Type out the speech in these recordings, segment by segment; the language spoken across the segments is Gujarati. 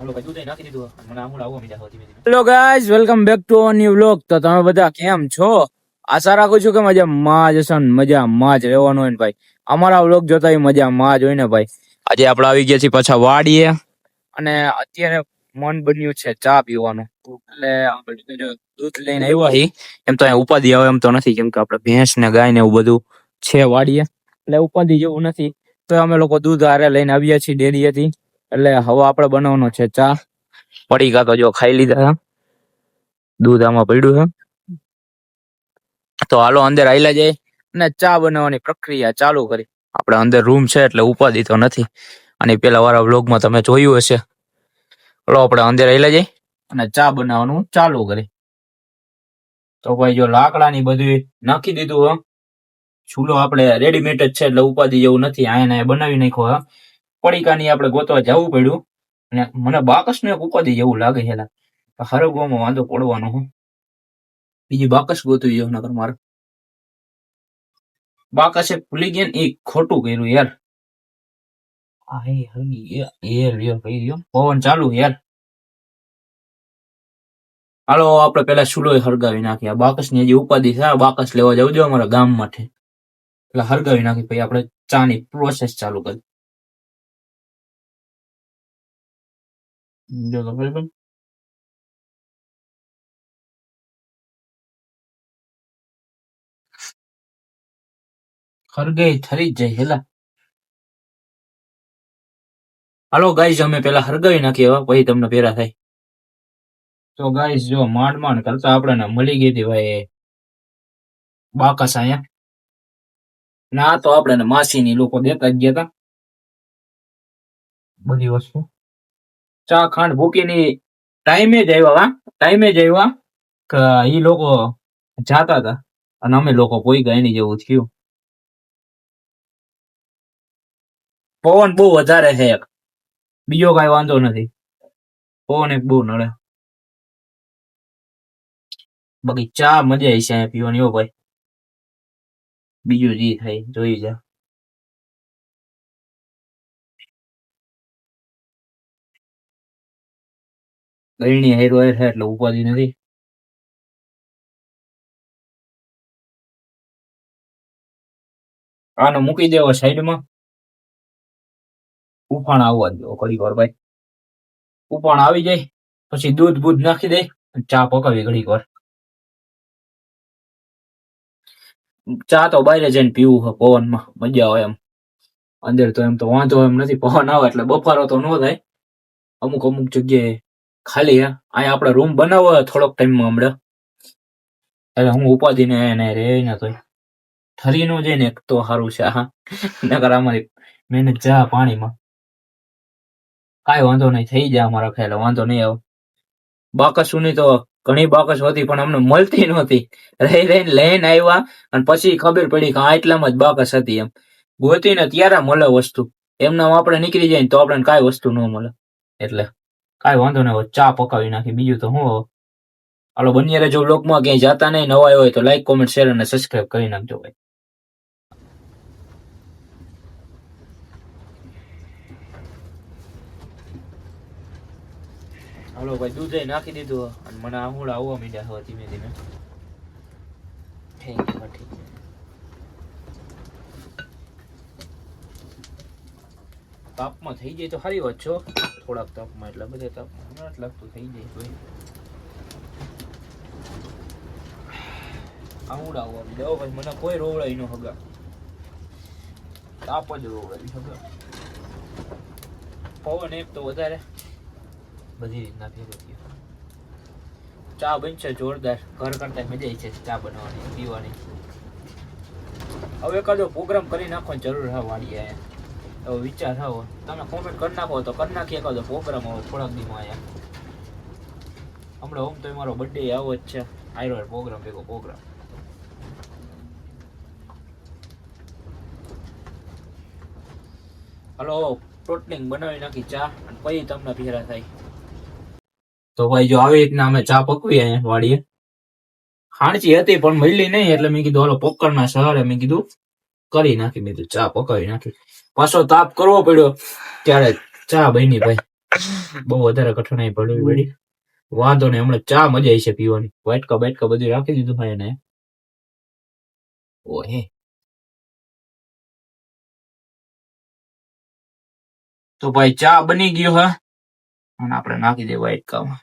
Hello guys, welcome back to our new vlog. તો તમે બધા કેમ છો? આશા રાખું છું કે મજામાં જ હશો ને મજામાં જ રહેવાનું હોય ને ભાઈ. અમારા વ્લોગ જોતા મજામાં જ હોય ને ભાઈ. આજે આપણે આવી ગયા છીએ પાછા વાડીએ અને અત્યારે મન બન્યું છે ચા પીવાનું, એટલે આપણે જો દૂધ લઈને આવ્યા છીએ. એમ તો અહીંયા ઉપાધિ આવે એમ તો નથી, કેમ કે આપણે ભેંસ ને ગાય ને એવું બધું છે વાડીએ, એટલે ઉપાધિ જેવું નથી. તો અમે લોકો દૂધ હારે લઈને આવ્યા છીએ ડેરીએથી. એટલે હવે આપણે બનાવવાનો છે ચા. પડીકા તો જો ખાઈ લીધા, દૂધ આમાં પડ્યું છે. તો હાલો અંદર આયલા જાય અને ચા બનાવવાની પ્રક્રિયા ચાલુ કરી. આપણે અંદર રૂમ છે એટલે ઉપાધિ તો નથી, અને પેલા વાળા વ્લોગમાં તમે જોયું હશે. હાલો આપણે અંદર આયલા જાય અને ચા બનાવવાનું ચાલુ કરી. તો ભાઈ જો લાકડાની બધું નાખી દીધું હે. ચૂલો આપણે રેડીમેડ જ છે એટલે ઉપાધિ જેવું નથી. આયા બનાવી નાખ્યો. પડીકાની આપણે ગોતવા જવું પડ્યું, અને મને બાકસ ને ઉપાધિ જેવું લાગે છે. હરગવામાં વાંધો પડવાનો હું બીજી બાકસ ગોતવી જાવ, નકર મારે બાકસે ભૂલી ગયા ને એ ખોટું કર્યું યાર. પવન ચાલુ યાર. હાલો આપણે પેલા ચૂલો હરગાવી નાખીએ. બાકસ ની હજી ઉપાધિ છે. બાકસ લેવા જવું જોઈએ અમારા ગામ માંથી, એટલે હરગાવી નાખી પછી આપણે ચા ની પ્રોસેસ ચાલુ કરી. જો તો બરાબર હરગાઈ થરી જ જાય હેલા. હાલો ગાઈઝ અમે પેલા હરગાવી નાખીએ, પછી તમને પેરા થાય. તો ગાઈઝ જો માંડ કરતા આપણે મળી ગઈ હતી ભાઈ બાકસ અહીંયા. ના તો આપણે માસીની લોકો દેતા જ ગયા હતા બધી વસ્તુ. ચા ખાંડ ભૂકીની ટાઈમે જ આવ્યા કે ઈ લોકો જાતા હતા અને અમે લોકો પોઈ ગયા એની જેવું થયું. પવન બહુ વધારે છે એક, બીજો કઈ વાંધો નથી. પવન એક બહુ નડે. બાકી ચા મજા આવી છે પીવાની. હો ભાઈ, બીજું જી થાય જોઈ જા. ગળણી હેરો છે એટલે ઉપાધિ નથી. આનો મૂકી દેવો સાઈડમાં. ઉફાણ આવવા દો ઘડી વાર ભાઈ. ઉફાણ આવી જાય પછી દૂધ બૂધ નાખી દે, ચા પકાવી ઘડીક વાર. ચા તો બહાર જઈને પીવું છે પવનમાં, મજા આવે એમ. અંદર તો એમ તો વાંધો એમ નથી, પવન આવે એટલે બફારો તો ન થાય. અમુક જગ્યાએ ખાલી હે. અહીંયા આપણે રૂમ બનાવો થોડોક ટાઈમમાં હમણાં, એટલે હું ઉપાધિ ને રે ને તો ઠરી નો જાય ને તો સારું છે. હા, નકર અમારી મહેનત ચા પાણીમાં. કાંઈ વાંધો નહીં, થઈ જાય અમારા ખ્યાલ, વાંધો નહીં આવે. બાકસુની તો ઘણી બાકસ હતી પણ અમને મળતી નહોતી. રહીને લઈને આવ્યા અને પછી ખબર પડી કે આટલામાં જ બાકસ હતી. એમ ગોતીને ત્યારે મળે વસ્તુ. એમના આપણે નીકળી જાય તો આપણે કાંઈ વસ્તુ ન મળે. એટલે કાંઈ વાંધો નહીં, ચા પકાવી નાખી. બીજું તો હું હાલો બની રહેજો વ્લોગમાં. ક્યાંય જાતા નહીં, નવા હોય તો લાઈક કોમેન્ટ શેર અને સબસ્ક્રાઇબ કરી નાખજો ભાઈ. હાલો ભાઈ, દૂધ નાખી દીધું અને મને આહુડા આવવા માંડ્યા હવે ધીમે ધીમે. તાપમાં થઈ જાય તો સારી વાત છો. થોડાક તાપમાં, એટલે બધે તાપમાં હમણાં જ લાગતું થઈ જાય ભાઈ. આહુડા આવવા માંડ્યા ભાઈ. મને કોઈ રોવડાઈ નો હગા, તાપ જ રોવડાવી હગા. પવન એક તો વધારે, બધી રીતના ભેગું થયું. ચા બનશે જોરદાર. ઘર કરતા મજા આવી છે ચા બનાવવાની પીવાની. હવે એકાદો પ્રોગ્રામ કરી નાખવાની જરૂર હા વાળી. એવો વિચાર આવો, તમે કોમેન્ટ કરી નાખો તો કરી નાખીએ એકાદો પ્રોગ્રામ આવો થોડાક દીમાં અહીંયા. હમણાં તો મારો બર્થડે આવો જ છે. આયરો પ્રોગ્રામ ભેગો પ્રોગ્રામ. હાલો ટોટલિંગ બનાવી નાખી ચા, અને પછી તમને ભેરા થાય. તો ભાઈ જો આવી રીતના અમે ચા પકવી અહીંયા વાડીએ. હાણચી હતી પણ મળી નહીં, એટલે મેં કીધું હાલો પકડના સહારે મેં કીધું કરી નાખી. મેં ચા પકાવી નાખી. પાછો તાપ કરવો પડ્યો ત્યારે ચા બની ભાઈ. બહુ વધારે કઠણાઈ પડવી પડી. વાંધો નહીં, હમણાં ચા મજા આવી છે પીવાની. વાટકા બાટકા બધું રાખી દીધું ભાઈ ને. ઓહે, તો ભાઈ ચા બની ગયો હા, અને આપણે નાખી દે વાટકામાં.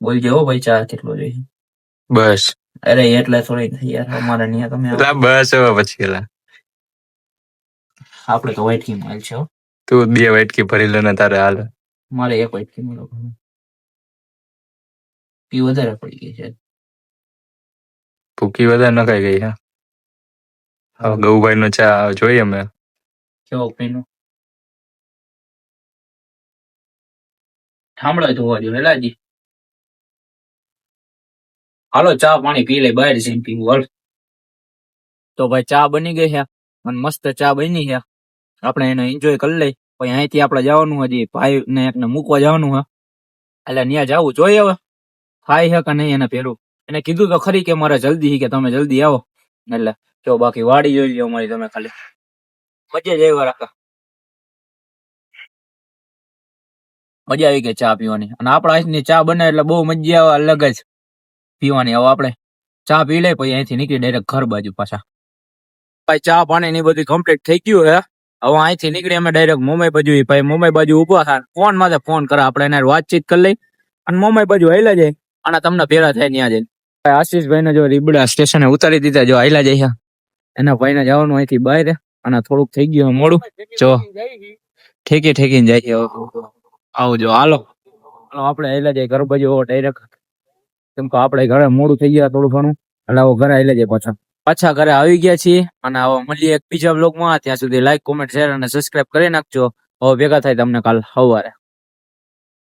બોલજો હો ભાઈ, ચા કેટલો જોઈએ? બસ અરે એટલે થોડી થઈ યાર, અમારે ત્યાં તમે આવો. બસ હવે પછી એલા આપણે તો વાટકી માલ છે હો. તું 2 વાટકી ભરી લે ને તારે હાલ. મારે એક વાટકી મળો, પી વધારે પડી ગઈ છે. ભૂકી વધારે નખાઈ ગઈ હા. હવે ગૌભાઈ નો ચા જોઈએ અમે. કેવો પીનો થાંભળો ધોવા દો વેલાજી. હાલો ચા પાણી પી લે, બહાર જઈને પીવું હાલ. તો ભાઈ ચા બની ગઈ છે અને મસ્ત ચા બની છે. આપણે એને એન્જોય કરી લઈ. પછી અહીંથી આપણે જવાનું, હજી ભાઈ ને એકને મૂકવા જવાનું છે, એટલે ત્યાં જવું જોઈએ. હવે થાય છે કે નહીં એને પેલું એને કીધું તો ખરી કે મારે જલ્દી, કે તમે જલ્દી આવો. એટલે જો બાકી વાડી જોઈ લો અમારી તમે ખાલી, મજા જ આવ્યા રાખા. મજા આવી ગઈ ચા પીવાની. અને આપણા હાથની ચા બને એટલે બહુ મજા આવે, અલગ જ પીવાની. હવે આપણે ચા પી લે, પછી અહીંથી નીકળી ડાયરેક્ટ ઘર બાજુ પાછા. ભાઈ ચા પાણી ની બધી કમ્પ્લીટ થઈ ગયું હે. હવે અહીંથી નીકળી અમે ડાયરેક્ટ મુંબઈ બાજુ. ભાઈ મુંબઈ બાજુ ઉભા થાય, ફોન માં ફોન કરે, આપણે એને વાતચીત કરી લઈ અને મુંબઈ બાજુ હાલ્યા જાય. અને તમને ભેળા થાય ત્યાં જઈને. આશીષભાઈ ને જો રીબડા સ્ટેશને ઉતારી દીધા, જો હાલ્યા જાય. એના ભાઈને જવાનું અહીંથી બહાર, અને થોડુંક થઈ ગયું મોડું. જો ઠેકીને જાય છે. આવજો હાલો, આપણે હાલ્યા જાય ઘર બાજુ ડાયરેક્ટ. કેમ કે આપણે ઘરે મોડું થઈ ગયા થોડું ઘણું, એટલે ઘરે હાલ્યા જાય પાછા ઘરે આવી ગયા છીએ. અને હવે મળીએ એક બીજા બ્લોગમાં. ત્યાં સુધી લાઈક, કોમેન્ટ, શેર અને સબસ્ક્રાઇબ કરી નાખજો. હવે ભેગા થાય તમને કાલ સવારે.